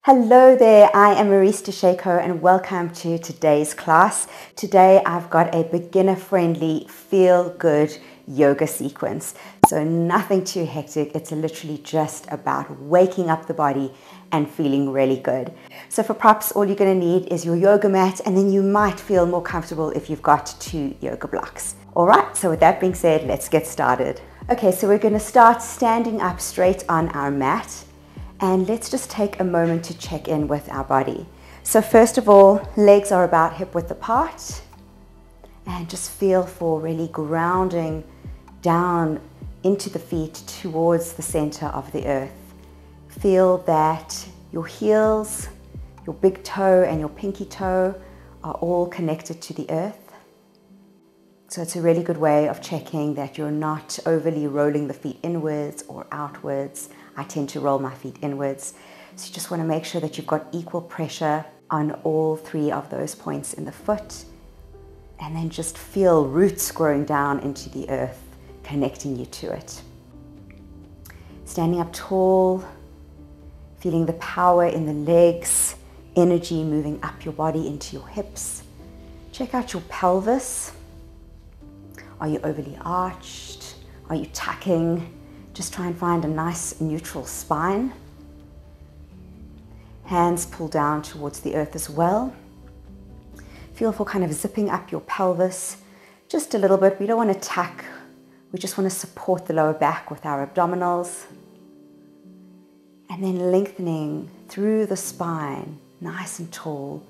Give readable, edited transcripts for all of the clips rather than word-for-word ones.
Hello there, I am Marise Dusheiko and welcome to today's class. Today I've got a beginner-friendly, feel-good yoga sequence. So nothing too hectic, it's literally just about waking up the body and feeling really good. So for props, all you're going to need is your yoga mat, and then you might feel more comfortable if you've got 2 yoga blocks. Alright, so with that being said, let's get started. Okay, so we're going to start standing up straight on our mat. And let's just take a moment to check in with our body. So first of all, legs are about hip width apart. And just feel for really grounding down into the feet towards the center of the earth. Feel that your heels, your big toe and your pinky toe are all connected to the earth. So it's a really good way of checking that you're not overly rolling the feet inwards or outwards. I tend to roll my feet inwards. So you just want to make sure that you've got equal pressure on all 3 of those points in the foot. And then just feel roots growing down into the earth, connecting you to it. Standing up tall, feeling the power in the legs, energy moving up your body into your hips. Check out your pelvis. Are you overly arched? Are you tucking? Just try and find a nice neutral spine. Hands pull down towards the earth as well. Feel for kind of zipping up your pelvis just a little bit. We don't want to tuck. We just want to support the lower back with our abdominals. And then lengthening through the spine, nice and tall,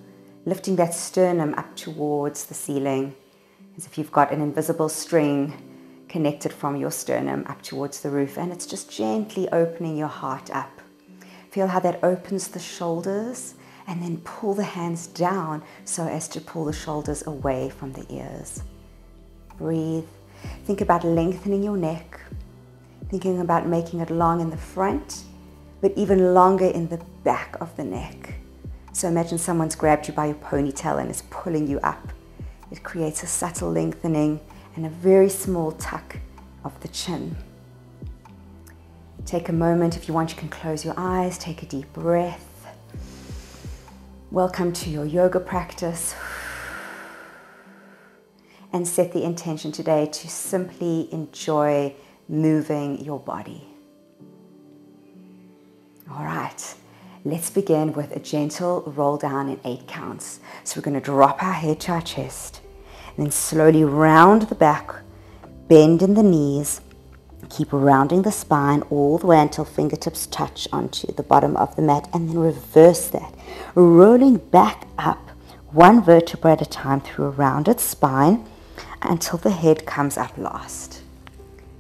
lifting that sternum up towards the ceiling, as if you've got an invisible string connected from your sternum up towards the roof, and it's just gently opening your heart up. Feel how that opens the shoulders, and then pull the hands down so as to pull the shoulders away from the ears. Breathe. Think about lengthening your neck, thinking about making it long in the front, but even longer in the back of the neck. So imagine someone's grabbed you by your ponytail and is pulling you up. It creates a subtle lengthening and a very small tuck of the chin. Take a moment. If you want, you can close your eyes. Take a deep breath. Welcome to your yoga practice. And set the intention today to simply enjoy moving your body. All right, let's begin with a gentle roll down in 8 counts. So we're going to drop our head to our chest. Then slowly round the back, bend in the knees, keep rounding the spine all the way until fingertips touch onto the bottom of the mat, and then reverse that, rolling back up 1 vertebra at a time through a rounded spine until the head comes up last.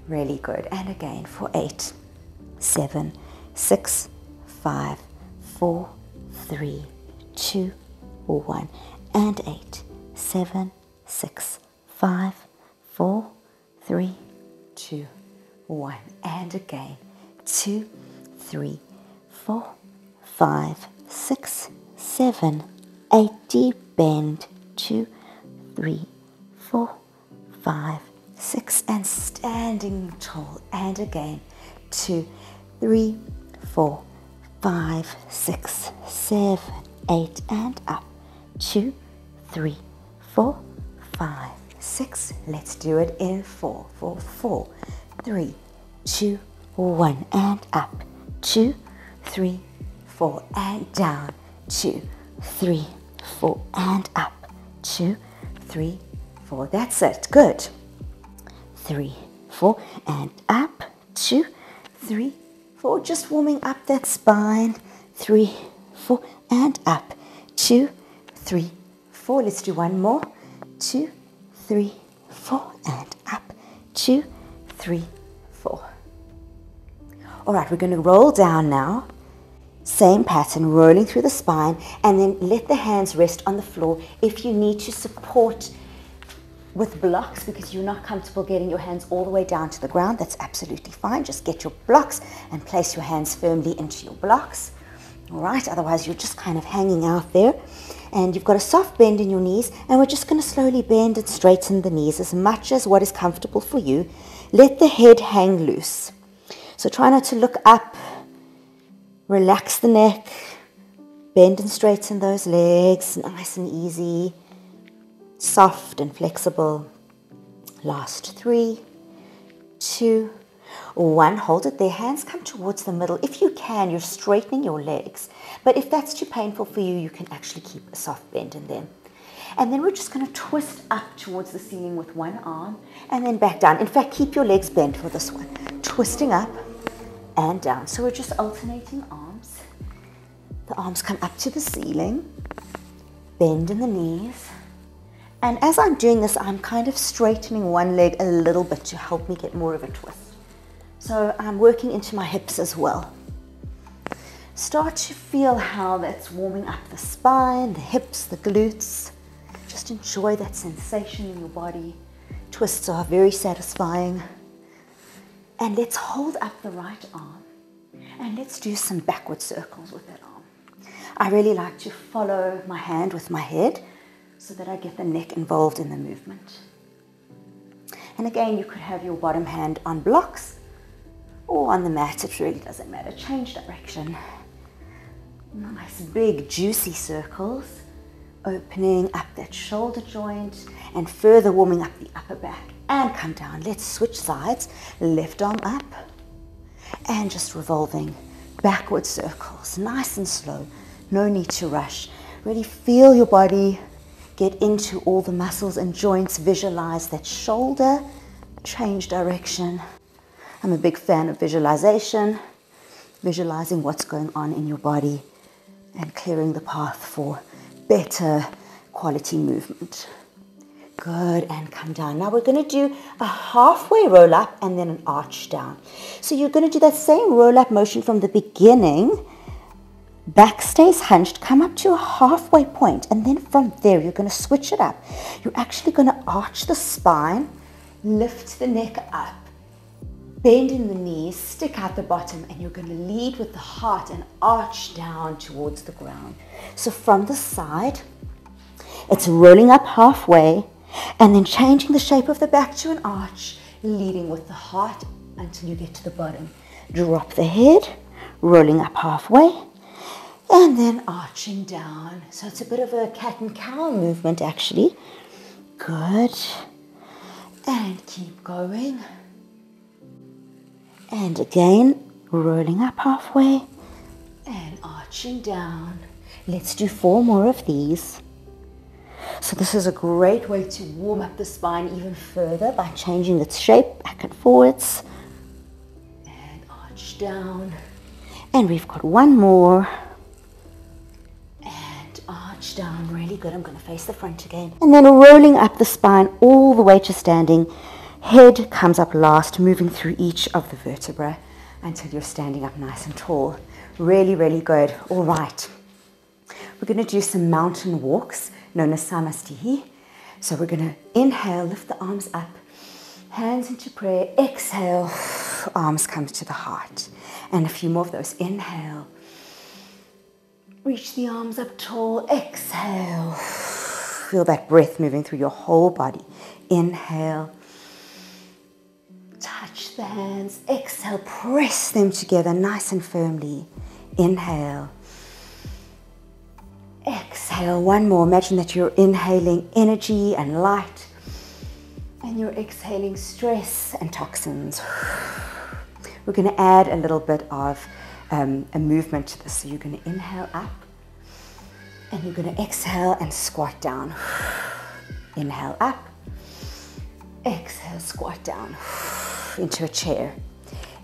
Really good. And again for 8, 7, 6, 5, 4, 3, 2, 1, and 8, 7, 6, 5, 4, 3, 2, 1, and again 2, 3, 4, 5, 6, 7, 8, deep bend, 2, 3, 4, 5, 6, and standing tall, and again 2, 3, 4, 5, 6, 7, 8, and up, 2, 3, 4, 5, 6. Let's do it in 4, 4, 4, 3, 2, 1, and up, 2, 3, 4, and down, 2, 3, 4, and up, 2, 3, 4. That's it. Good. 3, 4, and up, 2, 3, 4. Just warming up that spine. 3, 4, and up, 2, 3, 4. Let's do one more. 2, 3, 4, and up, 2, 3, 4. All right, we're going to roll down now. Same pattern, rolling through the spine, and then let the hands rest on the floor. If you need to support with blocks because you're not comfortable getting your hands all the way down to the ground, that's absolutely fine. Just get your blocks and place your hands firmly into your blocks. All right, otherwise you're just kind of hanging out there. And you've got a soft bend in your knees, and we're just going to slowly bend and straighten the knees as much as what is comfortable for you. Let the head hang loose. So try not to look up. Relax the neck. Bend and straighten those legs, nice and easy, soft and flexible. Last 3, 2, 1. Hold it there. Hands come towards the middle. If you can, you're straightening your legs. But if that's too painful for you, you can actually keep a soft bend in them. And then we're just going to twist up towards the ceiling with one arm and then back down. In fact, keep your legs bent for this one. Twisting up and down. So we're just alternating arms. The arms come up to the ceiling. Bend in the knees. And as I'm doing this, I'm kind of straightening one leg a little bit to help me get more of a twist. So I'm working into my hips as well. Start to feel how that's warming up the spine, the hips, the glutes. Just enjoy that sensation in your body. Twists are very satisfying. And let's hold up the right arm. And let's do some backward circles with that arm. I really like to follow my hand with my head so that I get the neck involved in the movement. And again, you could have your bottom hand on blocks or on the mat, it really doesn't matter. Change direction. Nice big juicy circles, opening up that shoulder joint and further warming up the upper back. And come down. Let's switch sides. Left arm up and just revolving backward circles, nice and slow. No need to rush. Really feel your body get into all the muscles and joints. Visualize that shoulder, change direction. I'm a big fan of visualization, visualizing what's going on in your body and clearing the path for better quality movement. Good, and come down. Now we're going to do a halfway roll up and then an arch down. So you're going to do that same roll up motion from the beginning. Back stays hunched, come up to a halfway point, and then from there you're going to switch it up. You're actually going to arch the spine, lift the neck up, bend in the knees, stick out the bottom, and you're going to lead with the heart and arch down towards the ground. So from the side, it's rolling up halfway and then changing the shape of the back to an arch, leading with the heart until you get to the bottom. Drop the head, rolling up halfway, and then arching down. So it's a bit of a cat and cow movement actually. Good. And keep going. And again, rolling up halfway and arching down. Let's do 4 more of these. So this is a great way to warm up the spine even further by changing its shape back and forwards. And arch down. And we've got 1 more. And arch down, really good. I'm going to face the front again. And then rolling up the spine all the way to standing. Head comes up last, moving through each of the vertebrae until you're standing up nice and tall. Really, really good. All right. We're going to do some mountain walks known as samastihi. So we're going to inhale, lift the arms up, hands into prayer. Exhale, arms come to the heart. And a few more of those. Inhale. Reach the arms up tall. Exhale. Feel that breath moving through your whole body. Inhale. Touch the hands. Exhale. Press them together nice and firmly. Inhale. Exhale. 1 more. Imagine that you're inhaling energy and light. And you're exhaling stress and toxins. We're going to add a little bit of a movement to this. So you're going to inhale up. And you're going to exhale and squat down. Inhale up. Exhale, squat down into a chair.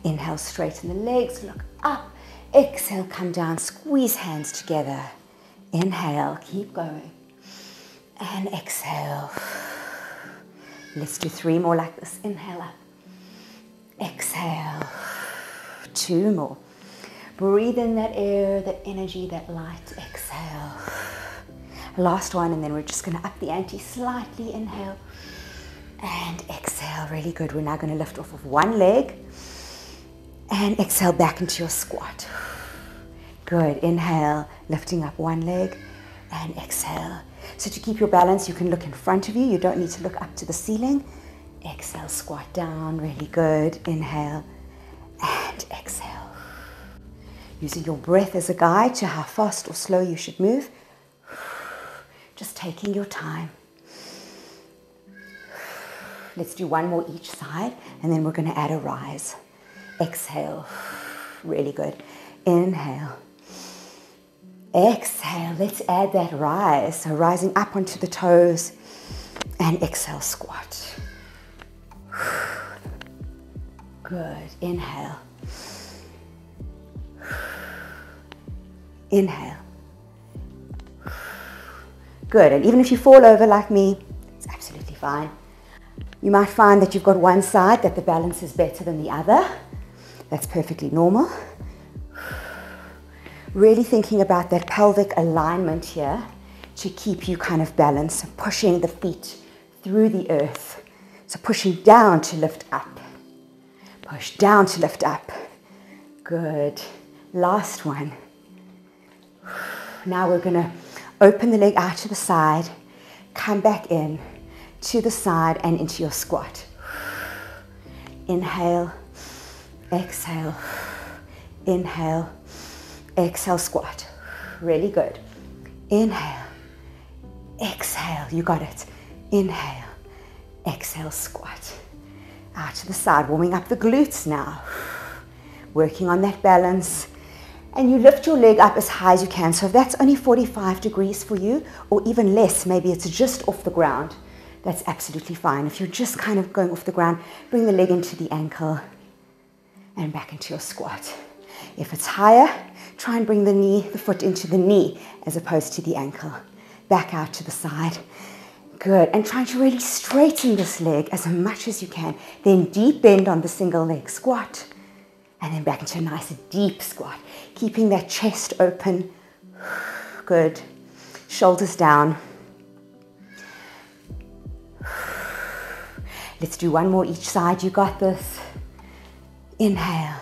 Inhale, straighten the legs, look up. Exhale, come down, squeeze hands together. Inhale, keep going. And exhale. Let's do 3 more like this. Inhale up. Exhale. 2 more. Breathe in that air, that energy, that light. Exhale. Last one, and then we're just going to up the ante slightly. Inhale. And exhale, really good. We're now going to lift off of 1 leg. And exhale back into your squat. Good. Inhale, lifting up 1 leg. And exhale. So to keep your balance, you can look in front of you. You don't need to look up to the ceiling. Exhale, squat down. Really good. Inhale. And exhale. Using your breath as a guide to how fast or slow you should move. Just taking your time. Let's do one more each side, and then we're going to add a rise. Exhale. Really good. Inhale. Exhale. Let's add that rise. So rising up onto the toes, and exhale, squat. Good. Inhale. Inhale. Good. And even if you fall over like me, it's absolutely fine. You might find that you've got one side that the balance is better than the other. That's perfectly normal. Really thinking about that pelvic alignment here to keep you kind of balanced, pushing the feet through the earth. So pushing down to lift up. Push down to lift up. Good. Last one. Now we're going to open the leg out to the side, come back in to the side and into your squat. Inhale, exhale, inhale, exhale, squat. Really good. Inhale, exhale, you got it. Inhale, exhale, squat. Out to the side, warming up the glutes now. Working on that balance. And you lift your leg up as high as you can. So if that's only 45 degrees for you, or even less, maybe it's just off the ground, that's absolutely fine. If you're just kind of going off the ground, bring the leg into the ankle and back into your squat. If it's higher, try and bring the foot into the knee as opposed to the ankle. Back out to the side. Good. And try to really straighten this leg as much as you can. Then deep bend on the single leg squat. And then back into a nice deep squat. Keeping that chest open. Good. Shoulders down. Let's do one more each side. You got this. Inhale.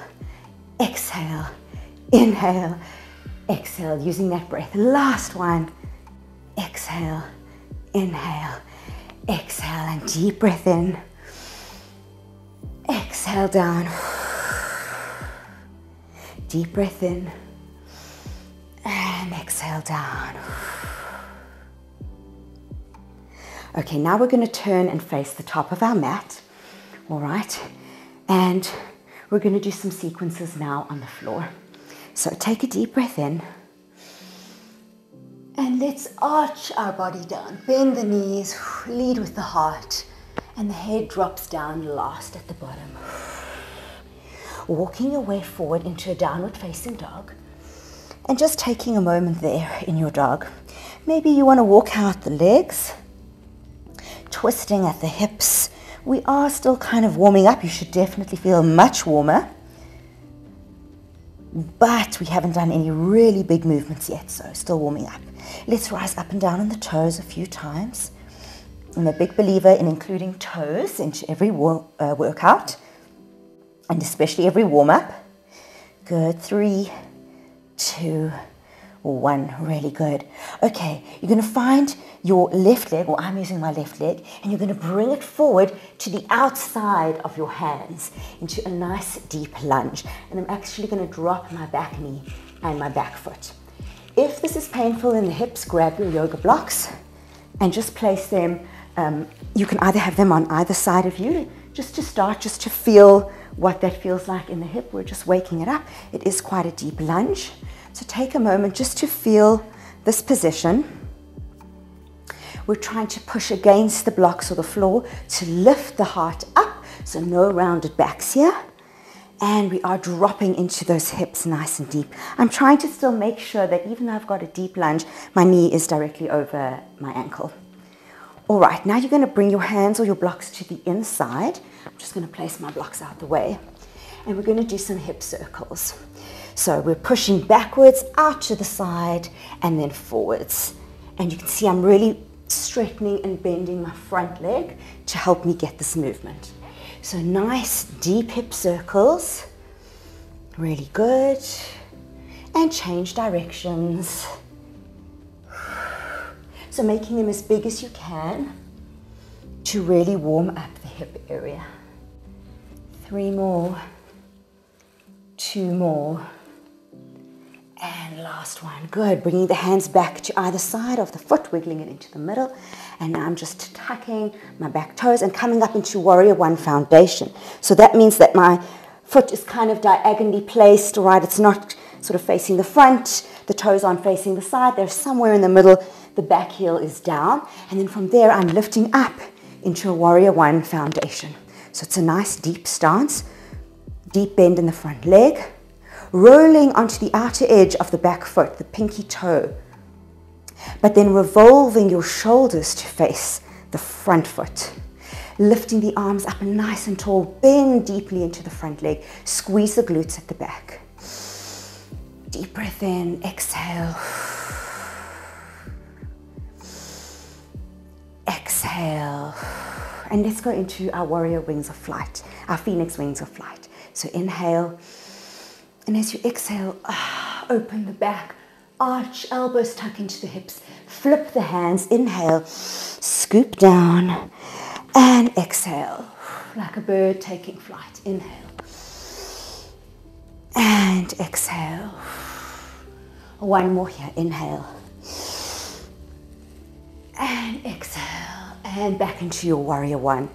Exhale. Inhale. Exhale. Using that breath. Last one. Exhale. Inhale. Exhale. And deep breath in. Exhale down. Deep breath in. And exhale down. Okay, now we're going to turn and face the top of our mat. All right. And we're going to do some sequences now on the floor. So take a deep breath in. And let's arch our body down. Bend the knees. Lead with the heart. And the head drops down last at the bottom. Walking your way forward into a downward facing dog. And just taking a moment there in your dog. Maybe you want to walk out the legs. Twisting at the hips. We are still kind of warming up. You should definitely feel much warmer. But we haven't done any really big movements yet, so still warming up. Let's rise up and down on the toes a few times. I'm a big believer in including toes into every workout, and especially every warm-up. Good. 3, 2, 1. Really good. Okay, you're going to find your left leg, or I'm using my left leg, and you're going to bring it forward to the outside of your hands into a nice deep lunge. And I'm actually going to drop my back knee and my back foot. If this is painful in the hips, grab your yoga blocks and just place them. You can either have them on either side of you, just to start, just to feel what that feels like in the hip. We're just waking it up. It is quite a deep lunge. So take a moment just to feel this position. We're trying to push against the blocks or the floor to lift the heart up, so no rounded backs here. And we are dropping into those hips nice and deep. I'm trying to still make sure that even though I've got a deep lunge, my knee is directly over my ankle. All right, now you're going to bring your hands or your blocks to the inside. I'm just going to place my blocks out the way. And we're going to do some hip circles. So we're pushing backwards, out to the side, and then forwards. And you can see I'm really straightening and bending my front leg to help me get this movement. So nice deep hip circles. Really good. And change directions. So making them as big as you can to really warm up the hip area. 3 more. 2 more. And last one. Good. Bringing the hands back to either side of the foot, wiggling it into the middle. And now I'm just tucking my back toes and coming up into Warrior One foundation. So that means that my foot is kind of diagonally placed, right? It's not sort of facing the front. The toes aren't facing the side. They're somewhere in the middle. The back heel is down. And then from there, I'm lifting up into a Warrior One foundation. So it's a nice deep stance. Deep bend in the front leg. Rolling onto the outer edge of the back foot, the pinky toe, but then revolving your shoulders to face the front foot. Lifting the arms up nice and tall, bend deeply into the front leg, squeeze the glutes at the back. Deep breath in, exhale. Exhale. And let's go into our warrior wings of flight, our phoenix wings of flight. So inhale. And as you exhale, open the back, arch, elbows tuck into the hips, flip the hands, inhale, scoop down, and exhale, like a bird taking flight. Inhale, and exhale. One more here, inhale, and exhale, and back into your Warrior One.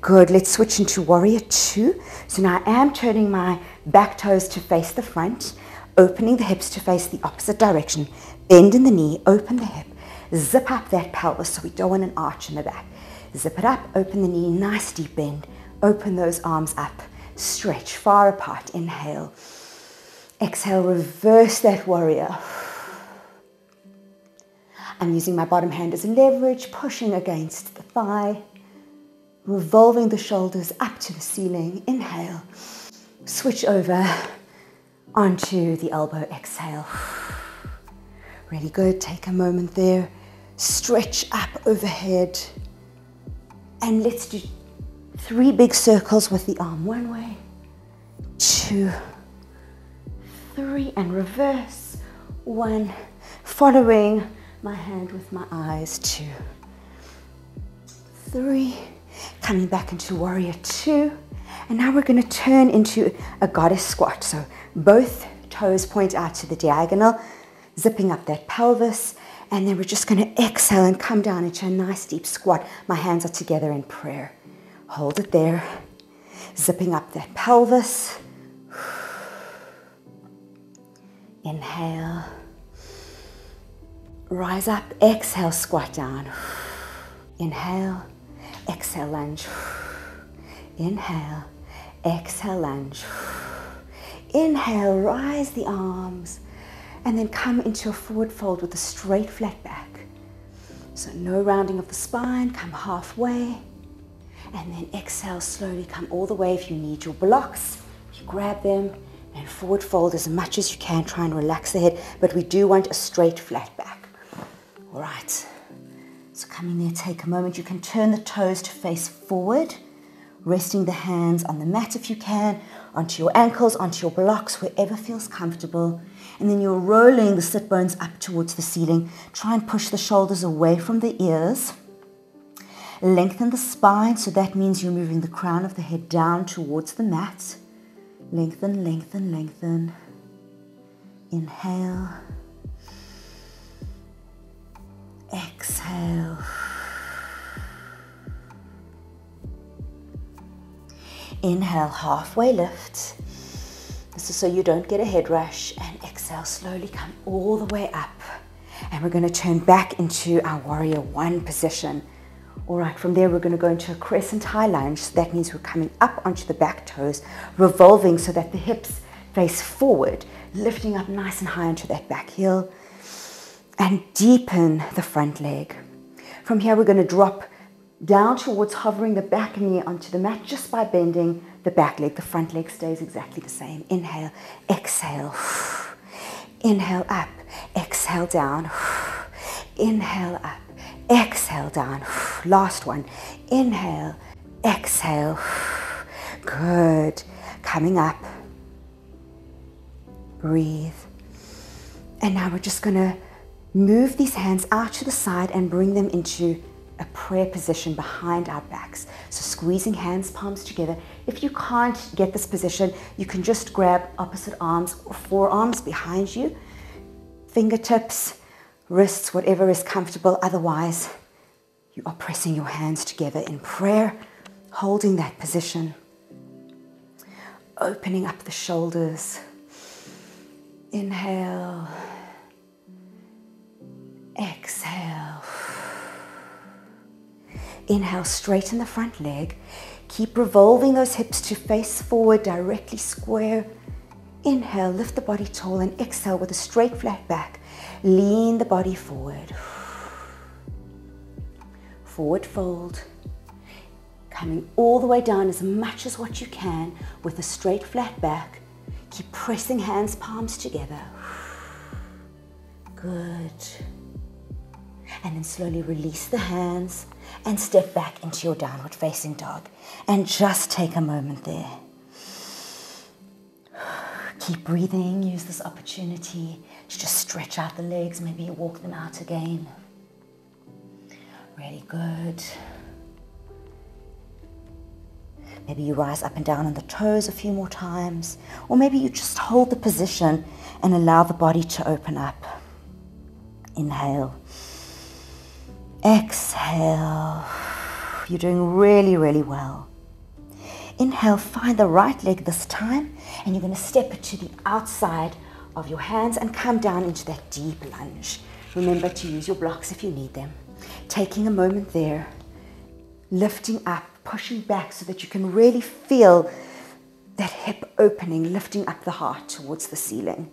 Good, let's switch into Warrior Two. So now I am turning my back toes to face the front, opening the hips to face the opposite direction, bend in the knee, open the hip, zip up that pelvis so we don't want an arch in the back. Zip it up, open the knee, nice deep bend, open those arms up, stretch far apart, inhale. Exhale, reverse that warrior. I'm using my bottom hand as leverage, pushing against the thigh, revolving the shoulders up to the ceiling. Inhale. Switch over onto the elbow. Exhale. Really good. Take a moment there. Stretch up overhead. And let's do 3 big circles with the arm. 1 way, 2, 3, and reverse. 1, following my hand with my eyes. 2, 3, coming back into Warrior Two. And now we're going to turn into a goddess squat. So both toes point out to the diagonal, zipping up that pelvis. And then we're just going to exhale and come down into a nice deep squat. My hands are together in prayer. Hold it there. Zipping up that pelvis. Inhale. Rise up. Exhale, squat down. Inhale. Exhale, lunge. Inhale. Exhale, lunge. Inhale, rise the arms. And then come into a forward fold with a straight flat back. So no rounding of the spine, come halfway. And then exhale, slowly come all the way. If you need your blocks, you grab them and forward fold as much as you can. Try and relax the head, but we do want a straight flat back. All right, so coming there, take a moment. You can turn the toes to face forward, resting the hands on the mat if you can, onto your ankles, onto your blocks, wherever feels comfortable. And then you're rolling the sit bones up towards the ceiling. Try and push the shoulders away from the ears. Lengthen the spine, so that means you're moving the crown of the head down towards the mat. Lengthen, lengthen, lengthen. Inhale. Exhale. Inhale, halfway lift. This is so you don't get a head rush. And exhale, slowly come all the way up. And we're going to turn back into our Warrior One position. All right, from there we're going to go into a crescent high lunge. So that means we're coming up onto the back toes, revolving so that the hips face forward, lifting up nice and high onto that back heel, and deepen the front leg. From here we're going to drop down towards hovering the back knee onto the mat just by bending the back leg. The front leg stays exactly the same. Inhale, exhale. Inhale up, exhale down. Inhale up, exhale down. Last one. Inhale, exhale. Good. Coming up. Breathe. And now we're just going to move these hands out to the side and bring them into a prayer position behind our backs. So squeezing hands, palms together. If you can't get this position, you can just grab opposite arms or forearms behind you fingertips, wrists, whatever is comfortable. Otherwise, you are pressing your hands together in prayer, holding that position, opening up the shoulders. Inhale, exhale. Inhale, straighten the front leg. Keep revolving those hips to face forward, directly square. Inhale, lift the body tall, and exhale with a straight flat back. Lean the body forward. Forward fold. Coming all the way down as much as what you can with a straight flat back. Keep pressing hands, palms together. Good. And then slowly release the hands and step back into your downward facing dog. And just take a moment there. Keep breathing. Use this opportunity to just stretch out the legs. Maybe you walk them out again. Really good. Maybe you rise up and down on the toes a few more times. Or maybe you just hold the position and allow the body to open up. Inhale. Exhale. You're doing really, really well. Inhale, find the right leg this time, and you're going to step it to the outside of your hands and come down into that deep lunge. Remember to use your blocks if you need them. Taking a moment there, lifting up, pushing back so that you can really feel that hip opening, lifting up the heart towards the ceiling.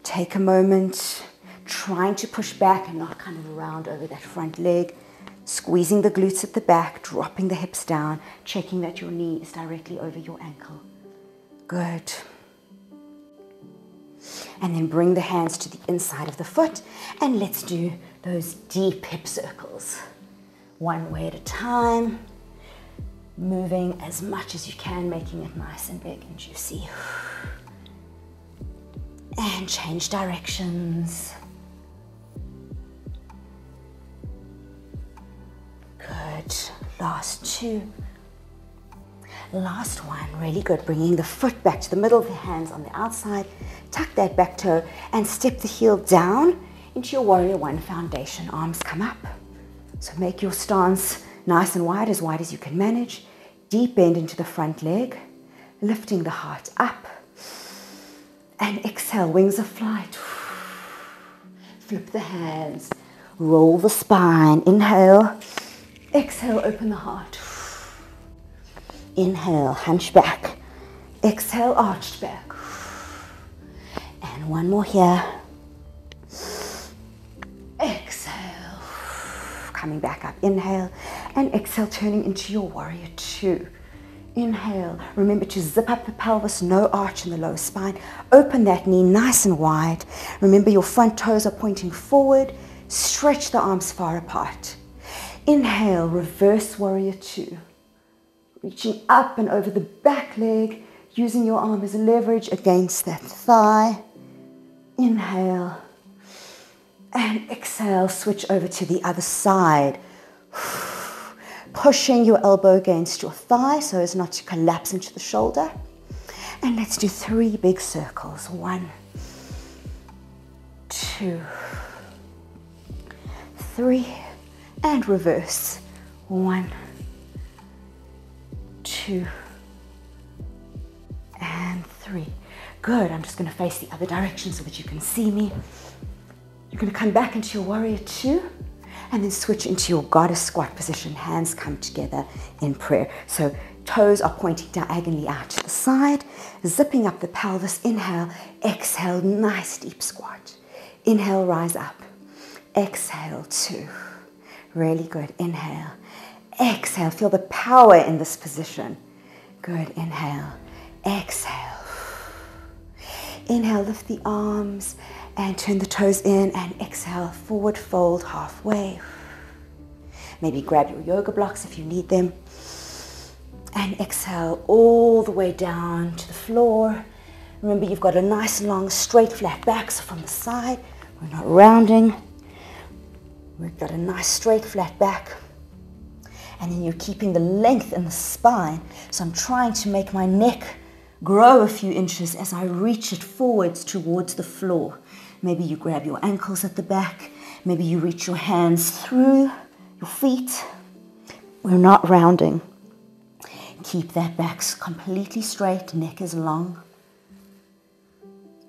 Take a moment, trying to push back and not kind of round over that front leg. Squeezing the glutes at the back, dropping the hips down, checking that your knee is directly over your ankle. Good. And then bring the hands to the inside of the foot, and let's do those deep hip circles. One way at a time, moving as much as you can, making it nice and big and juicy. And change directions. Good. Last two. Last one. Really good. Bringing the foot back to the middle of the hands on the outside. Tuck that back toe and step the heel down into your warrior one foundation. Arms come up. So make your stance nice and wide as you can manage. Deep bend into the front leg. Lifting the heart up. And exhale. Wings of flight. Flip the hands. Roll the spine. Inhale. Exhale, open the heart. Inhale, hunch back. Exhale, arched back. And one more here. Exhale. Coming back up. Inhale. And exhale, turning into your warrior two. Inhale. Remember to zip up the pelvis, no arch in the lower spine. Open that knee nice and wide. Remember your front toes are pointing forward. Stretch the arms far apart. Inhale, reverse warrior two. Reaching up and over the back leg, using your arm as leverage against that thigh. Inhale. And exhale, switch over to the other side. Pushing your elbow against your thigh so as not to collapse into the shoulder. And let's do 3 big circles. 1, 2, 3. And reverse. 1, 2, and 3. Good. I'm just going to face the other direction so that you can see me. You're going to come back into your warrior two and then switch into your goddess squat position. Hands come together in prayer. So toes are pointing diagonally out to the side, zipping up the pelvis. Inhale, exhale, nice deep squat. Inhale, rise up. Exhale, 2. Really good. Inhale. Exhale. Feel the power in this position. Good. Inhale. Exhale. Inhale. Lift the arms and turn the toes in and exhale. Forward fold halfway. Maybe grab your yoga blocks if you need them. And exhale all the way down to the floor. Remember, you've got a nice long straight flat back, so from the side, we're not rounding. We've got a nice straight flat back. And then you're keeping the length in the spine. So I'm trying to make my neck grow a few inches as I reach it forwards towards the floor. Maybe you grab your ankles at the back. Maybe you reach your hands through your feet. We're not rounding. Keep that back completely straight, neck is long.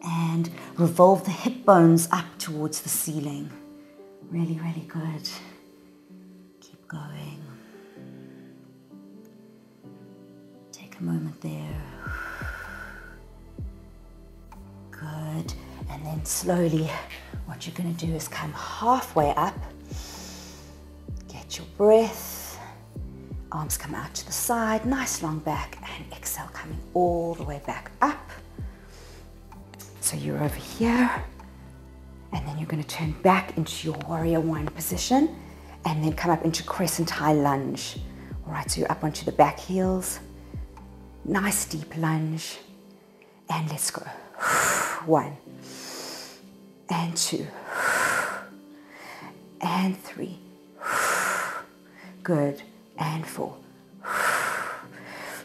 And revolve the hip bones up towards the ceiling. Really, really good. Keep going. Take a moment there. Good. And then slowly, what you're going to do is come halfway up. Get your breath. Arms come out to the side, nice long back, and exhale, coming all the way back up. So you're over here, and then you're going to turn back into your warrior one position, and then come up into crescent high lunge. All right, so you're up onto the back heels. Nice deep lunge, and let's go. 1, and 2, and 3. Good, and 4.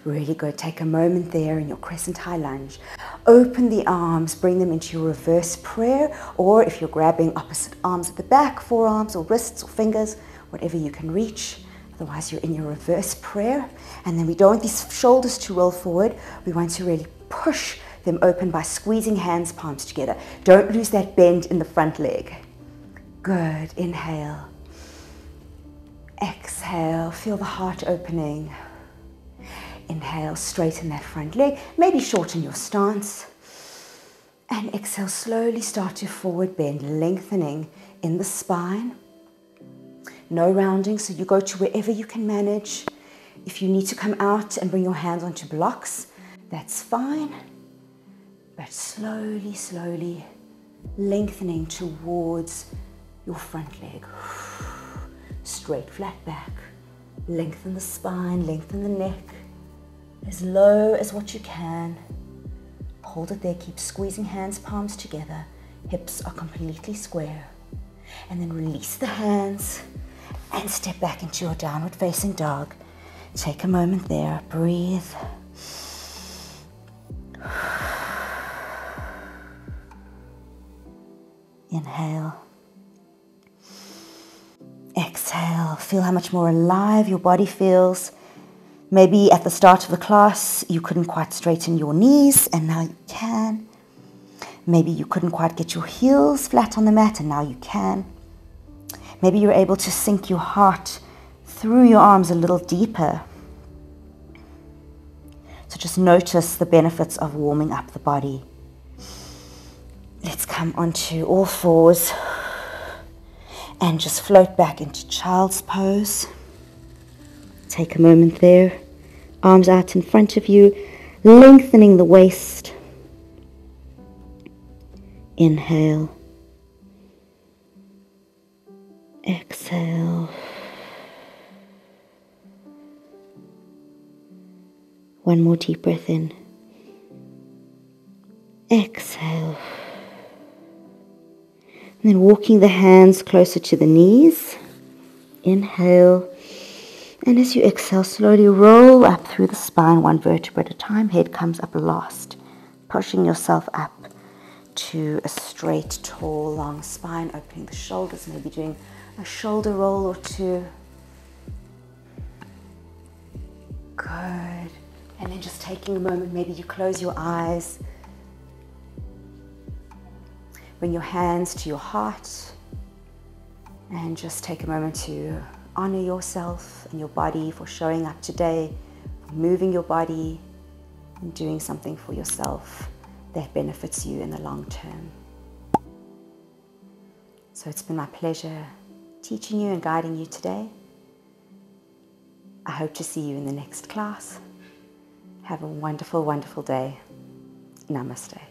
Really good. Take a moment there in your crescent high lunge. Open the arms, bring them into your reverse prayer, or if you're grabbing opposite arms at the back, forearms or wrists or fingers, whatever you can reach. Otherwise, you're in your reverse prayer. And then we don't want these shoulders to roll forward. We want to really push them open by squeezing hands, palms together. Don't lose that bend in the front leg. Good. Inhale. Exhale. Feel the heart opening. Inhale, straighten that front leg, maybe shorten your stance. And exhale, slowly start to forward bend, lengthening in the spine. No rounding, so you go to wherever you can manage. If you need to come out and bring your hands onto blocks, that's fine. But slowly, slowly lengthening towards your front leg. Straight, flat back. Lengthen the spine, lengthen the neck. As low as what you can. Hold it there, keep squeezing hands, palms together. Hips are completely square. And then release the hands and step back into your downward facing dog. Take a moment there, breathe. Inhale. Exhale, feel how much more alive your body feels. Maybe at the start of the class, you couldn't quite straighten your knees, and now you can. Maybe you couldn't quite get your heels flat on the mat, and now you can. Maybe you're able to sink your heart through your arms a little deeper. So just notice the benefits of warming up the body. Let's come onto all fours and just float back into child's pose. Take a moment there, arms out in front of you, lengthening the waist. Inhale. Exhale. One more deep breath in. Exhale. And then walking the hands closer to the knees. Inhale. And as you exhale, slowly roll up through the spine, one vertebra at a time. Head comes up last, pushing yourself up to a straight, tall, long spine, opening the shoulders, maybe doing a shoulder roll or two. Good. And then just taking a moment, maybe you close your eyes. Bring your hands to your heart and just take a moment to honor yourself and your body for showing up today, for moving your body and doing something for yourself that benefits you in the long term. So it's been my pleasure teaching you and guiding you today. I hope to see you in the next class. Have a wonderful, wonderful day. Namaste.